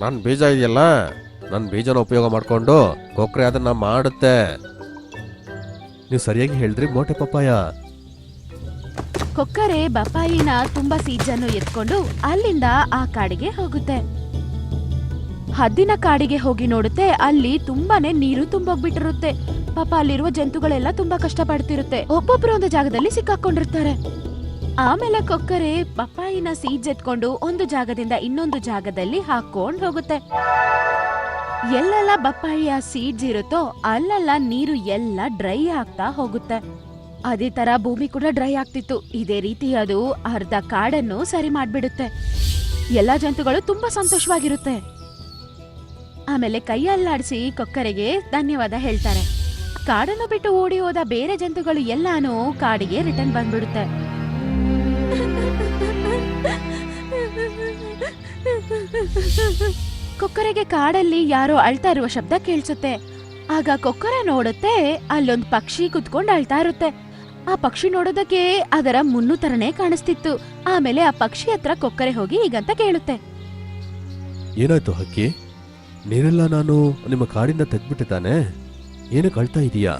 ನನ್ನ ಬೀಜ ಇದೆಯಲ್ಲ, ನನ್ನ ಬೀಜನ ಉಪಯೋಗ ಮಾಡ್ಕೊಂಡು ಕೊಕ್ರೆ ಅದನ್ನ ಮಾಡುತ್ತೆ. ನೀವು ಸರಿಯಾಗಿ ಹೇಳಿದ್ರಿ ಮೋಟೆ ಪಪ್ಪಾಯ. ಕೊಕ್ಕರೆ ಬಪ್ಪಾಯಿನ ತುಂಬಾ ಸೀಡ್ಸನ್ನು ಎತ್ಕೊಂಡು ಅಲ್ಲಿಂದ ಆ ಕಾಡಿಗೆ ಹೋಗುತ್ತೆ. ಹದ್ದಿನ ಕಾಡಿಗೆ ಹೋಗಿ ನೋಡುತ್ತೆ, ಅಲ್ಲಿ ತುಂಬಾನೇ ನೀರು ತುಂಬೋಗ್ಬಿಟ್ಟಿರುತ್ತೆ. ಪಾಪ ಅಲ್ಲಿರುವ ಜಂತುಗಳೆಲ್ಲ ತುಂಬಾ ಕಷ್ಟ ಪಡ್ತಿರುತ್ತೆ. ಒಬ್ಬೊಬ್ರು ಒಂದು ಜಾಗದಲ್ಲಿ ಸಿಕ್ಕಾಕೊಂಡಿರ್ತಾರೆ. ಆಮೇಲೆ ಕೊಕ್ಕರೆ ಪಪ್ಪಾಯಿನ ಸೀಡ್ಸ್ ಎತ್ಕೊಂಡು ಒಂದು ಜಾಗದಿಂದ ಇನ್ನೊಂದು ಜಾಗದಲ್ಲಿ ಹಾಕೊಂಡ್ ಹೋಗುತ್ತೆ. ಎಲ್ಲೆಲ್ಲ ಬಪ್ಪಾಯಿಯ ಸೀಡ್ಸ್ ಇರುತ್ತೋ ಅಲ್ಲೆಲ್ಲ ನೀರು ಎಲ್ಲ ಡ್ರೈ ಆಗ್ತಾ ಹೋಗುತ್ತೆ. ಅದೇ ತರ ಭೂಮಿ ಕೂಡ ಡ್ರೈ ಆಗ್ತಿತ್ತು. ಇದೇ ರೀತಿ ಅದು ಅರ್ಧ ಕಾಡನ್ನು ಸರಿ ಮಾಡ್ಬಿಡುತ್ತೆ. ಎಲ್ಲಾ ಜಂತುಗಳು ತುಂಬಾ ಸಂತೋಷವಾಗಿರುತ್ತೆ. ಆಮೇಲೆ ಕೈಯಲ್ಲಾಡಿಸಿ ಕೊಕ್ಕರೆಗೆ ಧನ್ಯವಾದ ಹೇಳ್ತಾರೆ. ಕಾಡನ್ನು ಬಿಟ್ಟು ಓಡಿ ಹೋದ ಬೇರೆ ಜಂತುಗಳು ಎಲ್ಲಾನು ಕಾಡಿಗೆ ರಿಟರ್ನ್ ಬಂದ್ಬಿಡುತ್ತೆ. ಕೊಕ್ಕರೆಗೆ ಕಾಡಲ್ಲಿ ಯಾರೋ ಅಳ್ತಾ ಇರುವ ಶಬ್ದ ಕೇಳಿಸುತ್ತೆ. ಆಗ ಕೊಕ್ಕರೆ ನೋಡುತ್ತೆ, ಅಲ್ಲೊಂದ್ ಪಕ್ಷಿ ಕುತ್ಕೊಂಡು ಅಳ್ತಾ ಇರುತ್ತೆ. ಆ ಪಕ್ಷಿ ನೋಡೋದಕ್ಕೆ ಅದರ ಮುನ್ನು ತರನೇ ಕಾಣಿಸ್ತಿತ್ತು. ಆಮೇಲೆ ಆ ಪಕ್ಷಿ ಹತ್ರ ಕೊಕ್ಕರೆ ಹೋಗಿ ಹೀಗಂತ ಕೇಳುತ್ತೆ. ಏನಾಯ್ತು ಹಕ್ಕಿ, ನೀನೆಲ್ಲ ನಾನು ನಿಮ್ಮ ಕಾಡಿಂದ ತೆಗ್ದ್ಬಿಟ್ಟೆ ತಾನೆ? ಏನಕ್ಕೆ ಅಳ್ತಾ ಇದೀಯಾ?